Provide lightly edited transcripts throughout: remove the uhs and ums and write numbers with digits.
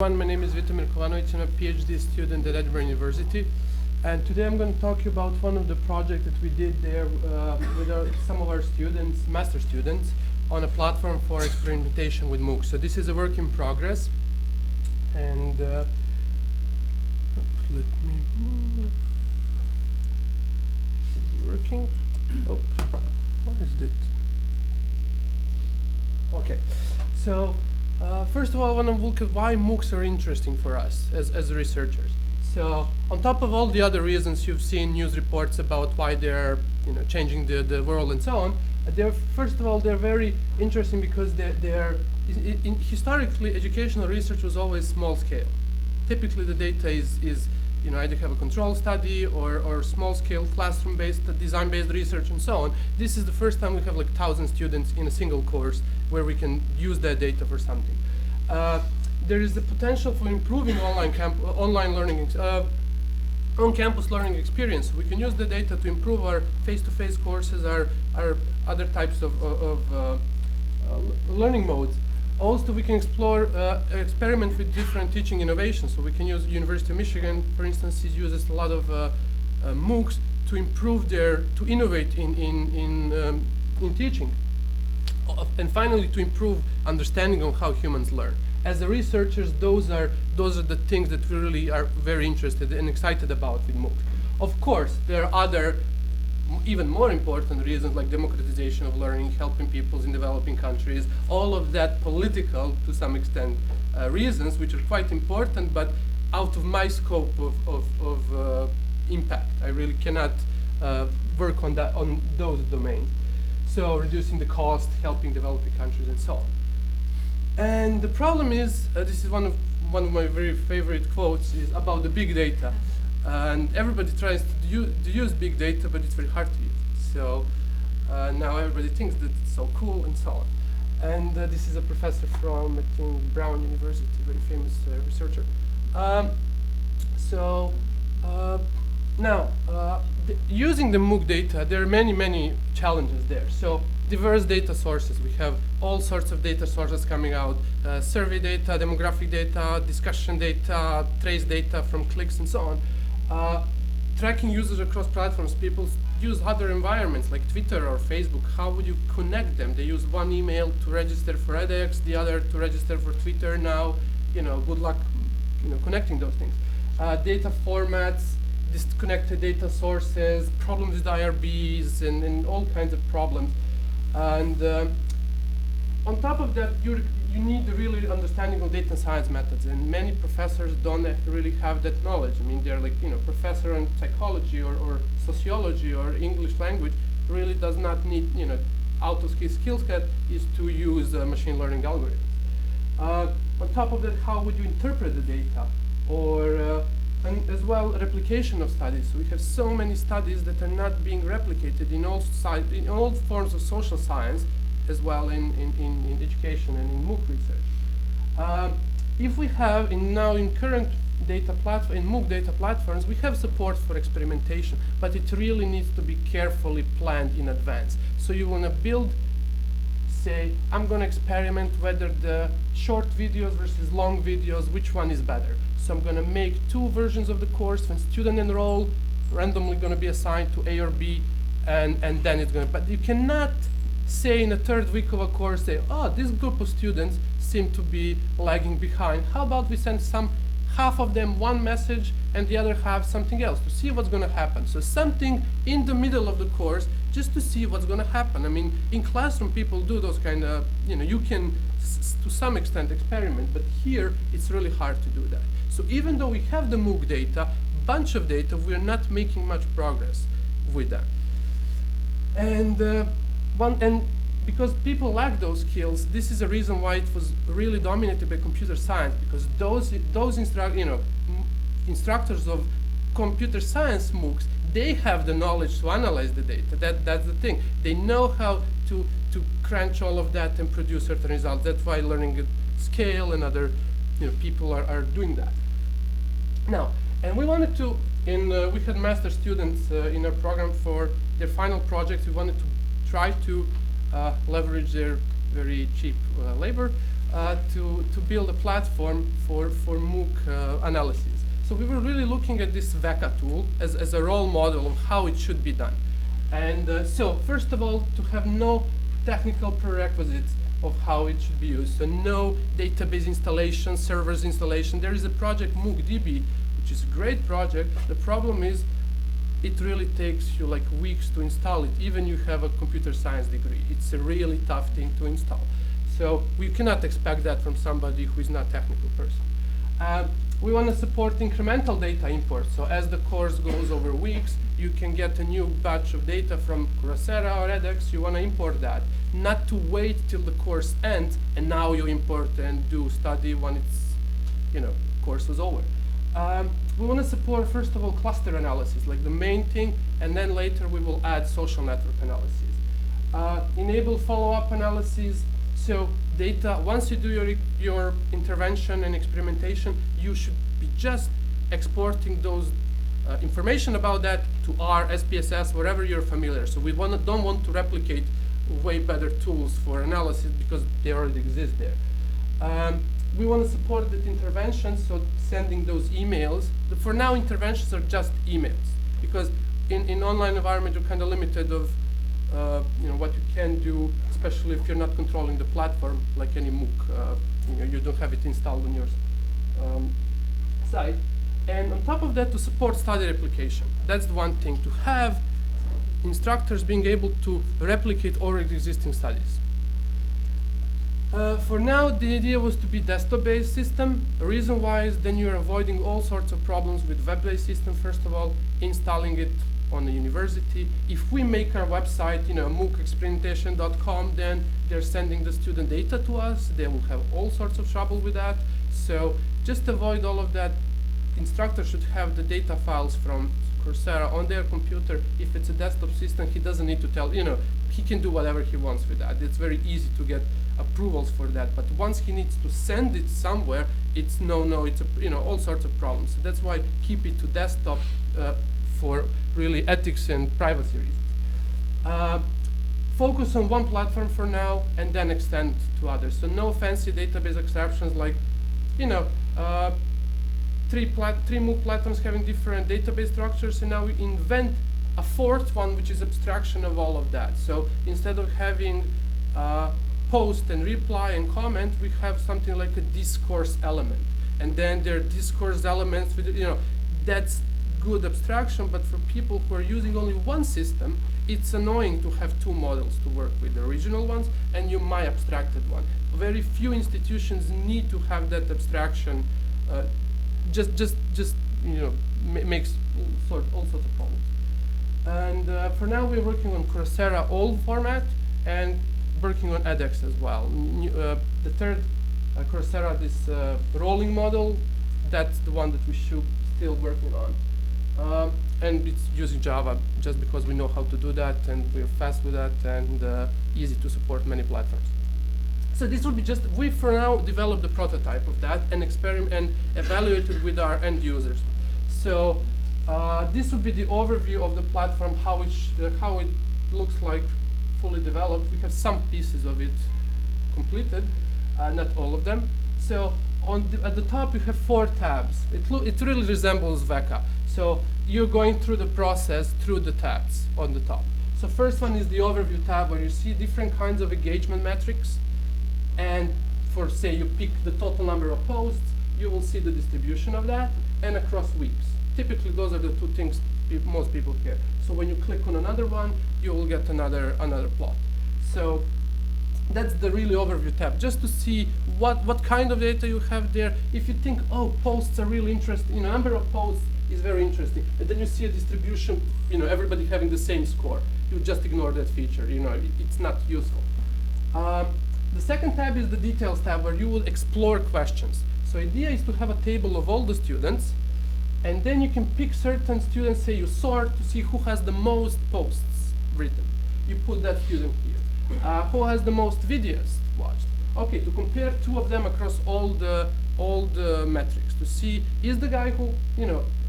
everyone. My name is Vitomir. Kovanović. I'm a PhD student at Edinburgh University. And today I'm going to talk to you about one of the projects that we did there with some of our students, master students, on a platform for experimentation with MOOCs. So this is a work in progress. And let me move. Is it working? Oh, what is it? Okay. So first of all, I want to look at why MOOCs are interesting for us as researchers. So on top of all the other reasons you've seen news reports about why they're changing the world and so on, first of all, they're very interesting because historically educational research was always small scale. Typically the data is either have a control study or small scale classroom-based, design-based research and so on. This is the first time we have like 1,000 students in a single course where we can use that data for something. There is the potential for improving online learning, on-campus learning experience. We can use the data to improve our face-to-face courses, our other types of learning modes. Also, we can experiment with different teaching innovations. So we can use University of Michigan, for instance, uses a lot of MOOCs to improve to innovate in teaching. And finally, to improve understanding of how humans learn. As the researchers, those are the things that we really are very interested and excited about with MOOCs. Of course, there are other, even more important reasons like democratization of learning, helping peoples in developing countries, all of that political, to some extent, reasons, which are quite important, but out of my scope of impact. I really cannot work on those domains. So reducing the cost, helping developing countries, and so on. And the problem is, this is one of my very favorite quotes, is about the big data. And everybody tries to use big data, but it's very hard to use. So now everybody thinks that it's so cool and so on. And this is a professor from, I think, Brown University, very famous researcher. Now, using the MOOC data, there are many challenges there. So diverse data sources. We have all sorts of data sources coming out, survey data, demographic data, discussion data, trace data from clicks and so on. Tracking users across platforms. People use other environments like Twitter or Facebook. How would you connect them? They use one email to register for edX, the other to register for Twitter now. Good luck connecting those things. Data formats, disconnected data sources, problems with IRBs, and all kinds of problems. And on top of that, you need a really understanding of data science methods, and many professors don't really have that knowledge. I mean, they're like, professor in psychology or sociology or English language really does not need, out of his skill set is to use machine learning algorithms. On top of that, how would you interpret the data? And as well, replication of studies. So we have so many studies that are not being replicated in all forms of social science, as well in education and in MOOC research. If we have in current data platform, in MOOC data platforms, we have support for experimentation, but it really needs to be carefully planned in advance. So you want to build, say, I'm going to experiment whether the short videos versus long videos, which one is better. So I'm going to make 2 versions of the course. When students enroll, randomly going to be assigned to A or B, and then it's going to. But you cannot say in the 3rd week of a course, say, oh, this group of students seem to be lagging behind. How about we send half of them one message and the other half something else to see what's going to happen. So something in the middle of the course just to see what's going to happen. I mean, in classroom people do those kind of, you can to some extent experiment, but here it's really hard to do that. So even though we have the MOOC data, bunch of data, we're not making much progress with that. And because people lack those skills, this is a reason why it was really dominated by computer science, because those instructors of computer science MOOCs, they have the knowledge to analyze the data. That's the thing. They know how to crunch all of that and produce certain results. That's why learning at scale and other people are doing that. Now, and we wanted to, we had master students in our program for their final projects. We wanted to try to leverage their very cheap labor to build a platform for MOOC analysis. So we were really looking at this VECA tool as a role model of how it should be done. And so first of all, to have no technical prerequisites of how it should be used. So no database installation, servers installation. There is a project MOOCDB, which is a great project. The problem is it really takes you like weeks to install it, even you have a computer science degree. It's a really tough thing to install. So we cannot expect that from somebody who is not a technical person. We want to support incremental data import. So as the course goes over weeks, you can get a new batch of data from Coursera or edX. You want to import that, not to wait till the course ends and now you import and do study when it's, course was over. We want to support, first of all, cluster analysis, like the main thing, and then later we will add social network analysis. Enable follow-up analysis. So data, once you do your intervention and experimentation, you should be just exporting those information about that to R, SPSS, wherever you're familiar. So we don't want to replicate way better tools for analysis because they already exist there. We want to support that intervention, so sending those emails. For now, interventions are just emails because in online environment you're kind of limited of what you can do, especially if you're not controlling the platform like any MOOC. You don't have it installed on your site. And on top of that, to support study replication. That's the one thing, to have instructors being able to replicate already existing studies. For now, the idea was to be desktop-based system. The reason why is then you're avoiding all sorts of problems with web-based system. First of all, installing it on the university. If we make our website, MOOC experimentation.com, then they're sending the student data to us. They will have all sorts of trouble with that. So just avoid all of that. Instructor should have the data files from Coursera on their computer. If it's a desktop system, he doesn't need to tell, he can do whatever he wants with that. It's very easy to get approvals for that. But once he needs to send it somewhere, it's it's all sorts of problems. So that's why keep it to desktop for really ethics and privacy reasons. Focus on one platform for now and then extend to others. So no fancy database exceptions like, three MOOC platforms having different database structures, and now we invent a fourth one, which is abstraction of all of that. So instead of having post and reply and comment, we have something like a discourse element. And then there are discourse elements with, that's good abstraction, but for people who are using only one system, it's annoying to have two models to work with, the original ones and my abstracted one. Very few institutions need to have that abstraction. Makes all sorts of problems. And for now, we're working on Coursera old format and working on edX as well. The third Coursera, this rolling model, that's the one that we should still working on. And it's using Java just because we know how to do that and we're fast with that and easy to support many platforms. So this will be we for now developed the prototype of that and experiment and evaluate it with our end users. So this will be the overview of the platform, how it looks like fully developed. We have some pieces of it completed, not all of them. So at the top you have 4 tabs. It really resembles VECA. So you're going through the process through the tabs on the top. So first one is the overview tab where you see different kinds of engagement metrics. And for, say, you pick the total number of posts, you will see the distribution of that, and across weeks. Typically, those are the two things most people care. So when you click on another one, you will get another plot. So that's the really overview tab, just to see what kind of data you have there. If you think, oh, posts are really interesting, number of posts is very interesting, and then you see a distribution, everybody having the same score, you just ignore that feature. It's not useful. The second tab is the details tab where you will explore questions. So idea is to have a table of all the students, and then you can pick certain students, say you sort to see who has the most posts written. You put that student here. Who has the most videos watched? Okay, to compare 2 of them across all the metrics to see, is the guy who,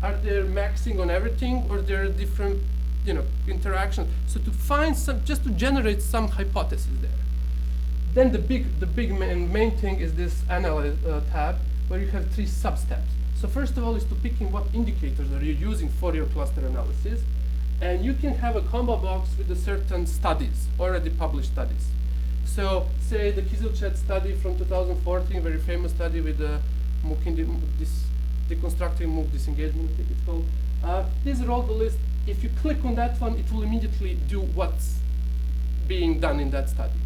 are they maxing on everything or there are different, interactions? So to find just to generate some hypothesis there. Then the big main thing is this analyze tab, where you have 3 sub-steps. So first of all is to picking what indicators are you using for your cluster analysis. And you can have a combo box with a certain studies, already published studies. So say the Kizilchat study from 2014, very famous study with the MOOC deconstructing MOOC disengagement, I think it's called. These are all the list. If you click on that one, it will immediately do what's being done in that study.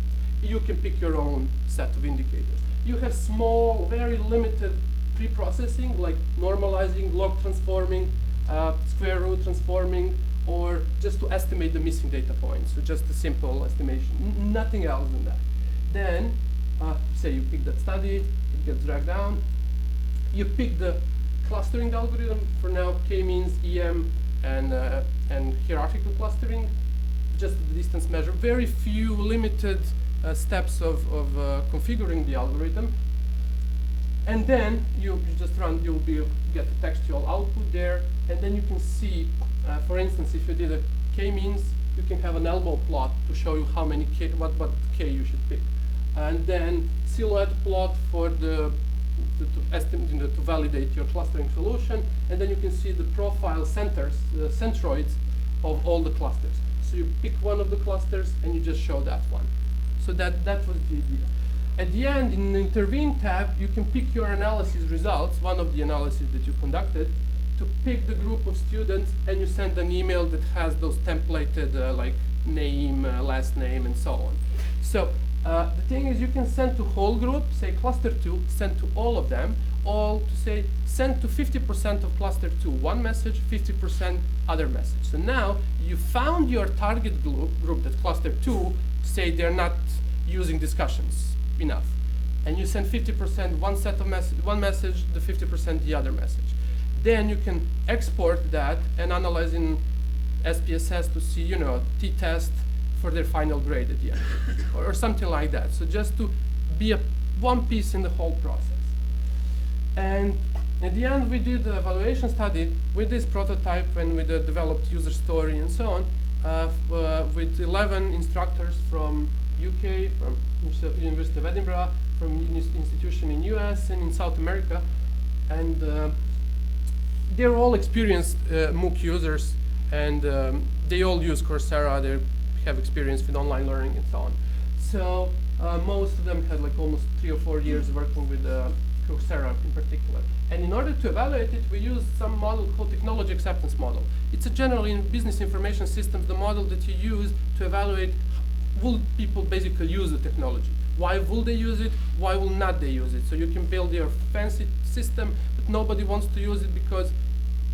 You can pick your own set of indicators. You have small, very limited pre-processing, like normalizing, log transforming, square root transforming, or just to estimate the missing data points. So just a simple estimation, nothing else than that. Then, say you pick that study, it gets dragged down. You pick the clustering algorithm, for now k-means, EM, and hierarchical clustering, just the distance measure. Very few limited steps of configuring the algorithm. And then you just run, you'll get a textual output there, and then you can see, for instance, if you did a k-means, you can have an elbow plot to show you how many k, what k you should pick. And then silhouette plot for the to validate your clustering solution, and then you can see the profile centers, the centroids of all the clusters. So you pick one of the clusters and you just show that one. So that was the idea. At the end, in the intervene tab, you can pick your analysis results, one of the analyses that you conducted, to pick the group of students, and you send an email that has those templated like name, last name, and so on. So the thing is, you can send to whole group, say cluster 2, send to all of them, all to say send to 50% of cluster 2 one message, 50% other message. So now you found your target group that cluster 2, say they're not using discussions enough, and you send 50% one set of one message, the 50% the other message. Then you can export that and analyze in SPSS to see, you know, t-test for their final grade at the end, or something like that. So just to be one piece in the whole process. And at the end, we did the evaluation study with this prototype, when we developed user story and so on, with 11 instructors from UK, from University of Edinburgh, from institution in US and in South America, and they're all experienced MOOC users, and they all use Coursera. They have experience with online learning and so on. So most of them had like almost 3 or 4 years working with Coursera in particular. And in order to evaluate it, we used some model called technology acceptance model. It's a generally in business information systems, the model that you use to evaluate will people basically use the technology. Why will they use it? Why will not they use it? So you can build your fancy system, but nobody wants to use it because,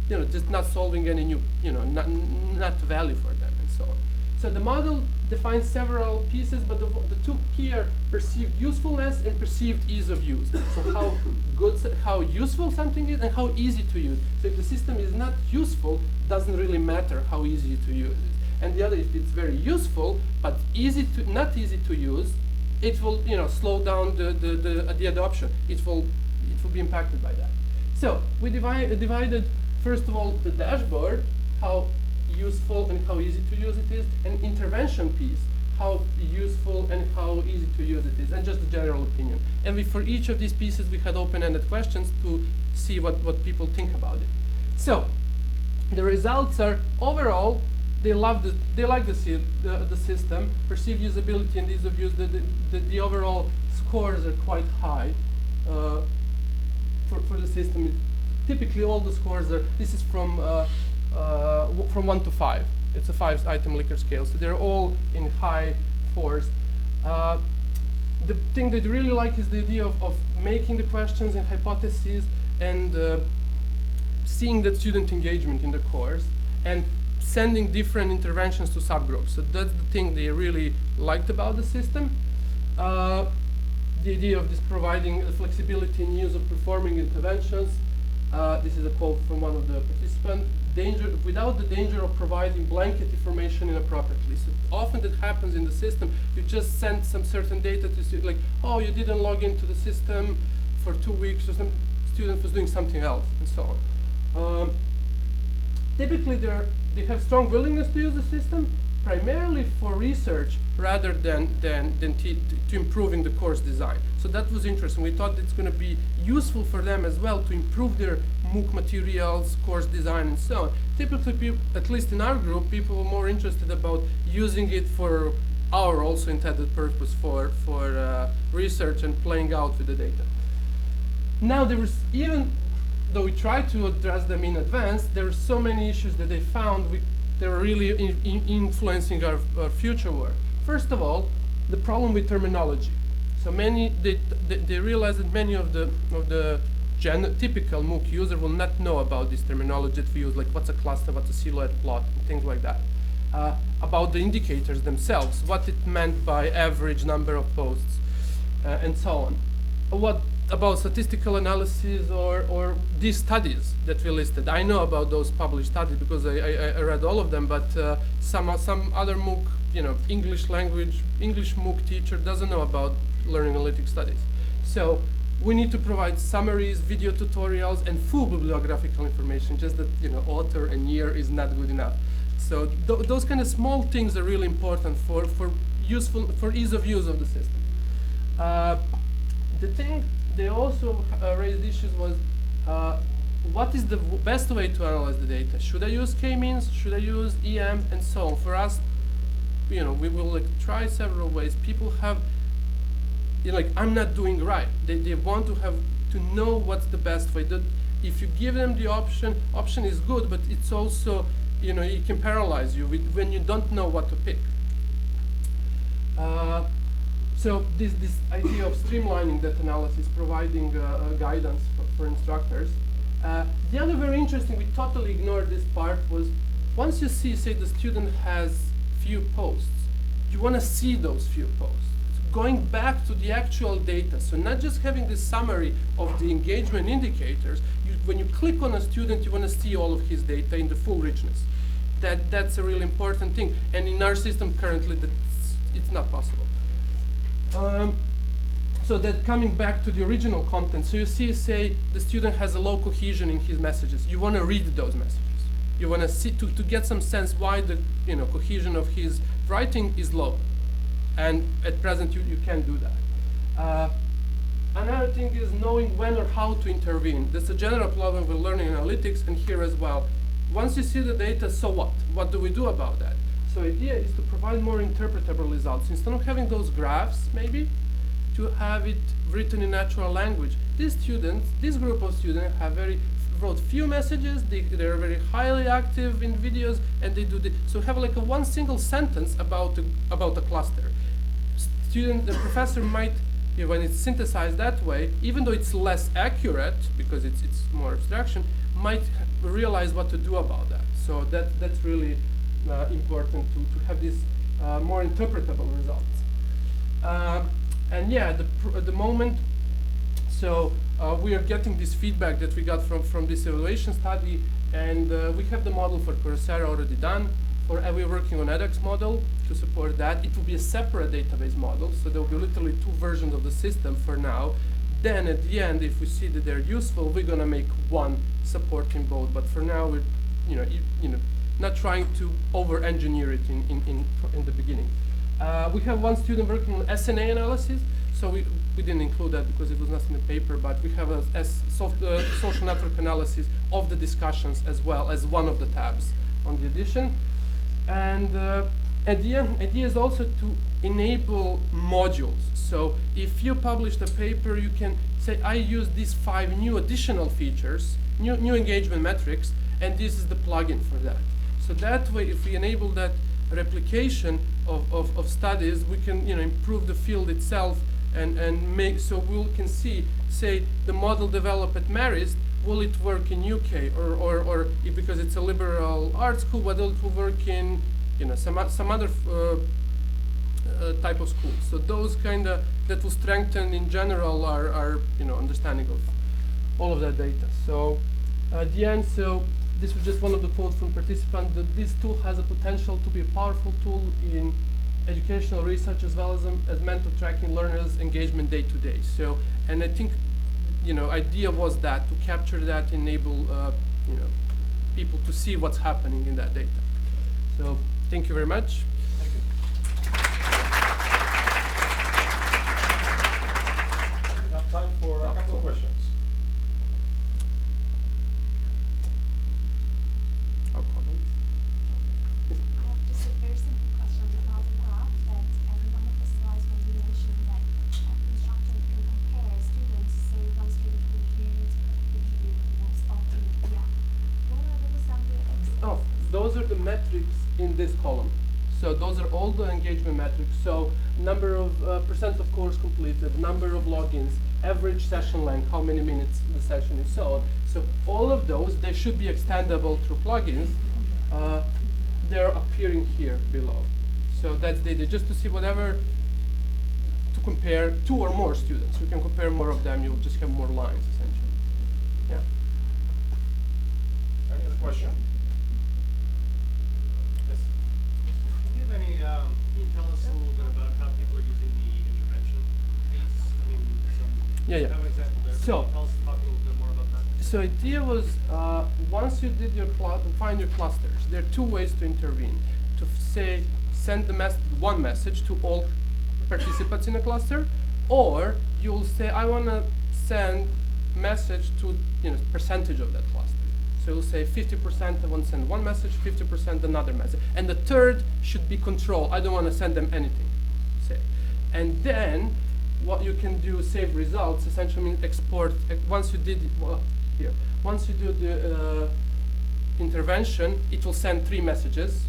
you know, just not solving any new, you know, not value for them and so on. So the model defines several pieces, but the two key are perceived usefulness and perceived ease of use. So how useful something is and how easy to use. So if the system is not useful, doesn't really matter how easy to use it. And the other, if it's very useful but not easy to use, it will, you know, slow down the adoption. It will be impacted by that. So we divided first of all the dashboard, how useful and how easy to use it is, and intervention piece, how useful and how easy to use it is, and just the general opinion. And for each of these pieces, we had open-ended questions to see what people think about it. So the results are overall, they like the system, perceived usability and ease of use. The overall scores are quite high for the system. Typically, all the scores are. This is from 1 to 5. It's a 5-item Likert scale, so they're all in high 4s. The thing that I really like is the idea of making the questions and hypotheses and seeing the student engagement in the course and sending different interventions to subgroups. So that's the thing they really liked about the system. The idea of this providing the flexibility in use of performing interventions. This is a quote from one of the participants. Without the danger of providing blanket information inappropriately. So often that happens in the system. You just send some certain data to students, like, oh, you didn't log into the system for 2 weeks, or some student was doing something else, and so on. Typically, they have strong willingness to use the system, primarily for research rather than to improving the course design. So that was interesting. We thought it's going to be useful for them as well to improve their MOOC materials, course design, and so on. Typically, at least in our group, people were more interested about using it for our also intended purpose for research and playing out with the data. Now there was, even though we tried to address them in advance, there are so many issues that they found they were really influencing our future work. First of all, the problem with terminology. So they realized that many of the typical MOOC user will not know about this terminology that we use, like what's a cluster, what's a silhouette plot, and things like that. About the indicators themselves, what it meant by average number of posts, and so on. What about statistical analysis or these studies that we listed? I know about those published studies because I read all of them, but some other MOOC, English MOOC teacher doesn't know about learning analytics studies. So we need to provide summaries, video tutorials, and full bibliographical information. Just that author and year is not good enough. So those kind of small things are really important for ease of use of the system. The thing they also raised issues was what is the best way to analyze the data? Should I use k-means? Should I use EM? And so on. For us, we will try several ways. People have, I'm not doing right. They want to know what's the best way. If you give them the option is good, but it's also, it can paralyze you when you don't know what to pick. So this idea of streamlining that analysis, providing guidance for instructors. The other very interesting, we totally ignored this part, was once you see, say, the student has few posts, you want to see those few posts. Going back to the actual data, so not just having this summary of the engagement indicators, when you click on a student, you want to see all of his data in the full richness. That's a really important thing, and in our system currently, it's not possible. So that coming back to the original content, so you see, say, the student has a low cohesion in his messages. You want to read those messages. You want to see to get some sense why the cohesion of his writing is low, and at present you can't do that. Another thing is knowing when or how to intervene. That's a general problem with learning analytics, and here as well. Once you see the data, so what? What do we do about that? So the idea is to provide more interpretable results. Instead of having those graphs, maybe, to have it written in natural language. This group of students wrote few messages, they're very highly active in videos, and they do so have like one single sentence about a cluster. The professor might, when it's synthesized that way, even though it's less accurate, because it's more abstraction, might realize what to do about that. So that's really important to have these more interpretable results. And yeah, at the moment, so we are getting this feedback that we got from this evaluation study, and we have the model for Coursera already done. We're working on edX model to support that. It will be a separate database model, so there will be literally 2 versions of the system for now. Then at the end, if we see that they're useful, we're gonna make one supporting both. But for now, we're not trying to over-engineer it in the beginning. We have one student working on SNA analysis, so we didn't include that because it was not in the paper, but we have a social network analysis of the discussions as well as one of the tabs on the edition. And at the end, idea is also to enable modules. So if you published a paper, you can say, I use these 5 new additional features, new engagement metrics, and this is the plugin for that. So that way, if we enable that replication of studies, we can improve the field itself and make so we can see, say, the model developed at Marist, will it work in UK or if, because it's a liberal arts school, whether it will work in some other type of school. So those that will strengthen in general our understanding of all of that data. So at the end, so this was just one of the quotes from participants, that this tool has a potential to be a powerful tool in educational research as well as mental tracking learners' engagement day to day. So, and I think, idea was that to capture that, enable, people to see what's happening in that data. So Thank you very much. Thank you. We have time for a couple of questions. Just a very simple question about the graph that in one of the slides when you mentioned that instructor can compare students, say one student reviewed most often. Yeah. What are those some Oh, those are the metrics in this column. So those are all the engagement metrics. So number of percent of course completed, number of logins, average session length, how many minutes the session is, so on. So all of those, they should be extendable through plugins. They're appearing here below. So that's data just to see whatever, to compare two or more students. You can compare more of them, you'll just have more lines essentially. Yeah. Any other question? Yes. Can you give any, can you tell us a little bit about how people are using the intervention piece? I mean, Yeah, yeah. have an example there. So- Can you tell us, talk a little bit more about that? So idea was, once you did your find your clusters, there are two ways to intervene. To say, send the one message to all participants in a cluster, or you'll say, I want to send message to percentage of that cluster. So you'll say 50% I want to send one message, 50% another message, and the third should be control. I don't want to send them anything. Say, and then what you can do, save results. Essentially, means export. Once you did here, once you do the intervention, it will send three messages.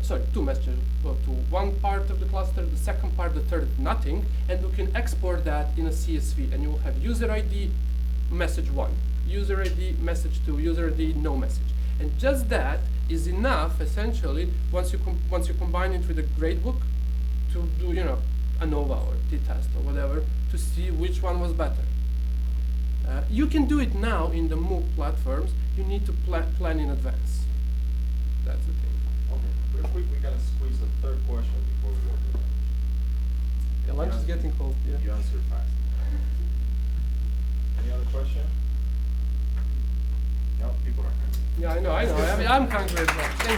Sorry, two messages to one part of the cluster, the second part, the third, nothing, and you can export that in a CSV, and you will have user ID, message 1, user ID, message 2, user ID, no message. And just that is enough, essentially, once you combine it with a gradebook, to do, ANOVA or t-test or whatever, to see which one was better. You can do it now in the MOOC platforms. You need to plan in advance. That's the thing. Okay, real quick, we gotta squeeze a third question before we go to lunch. Yeah, lunch is getting cold. Yeah. You answered fast. Any other question? No, people are hungry. Yeah, I know. I'm hungry as well. Thank you.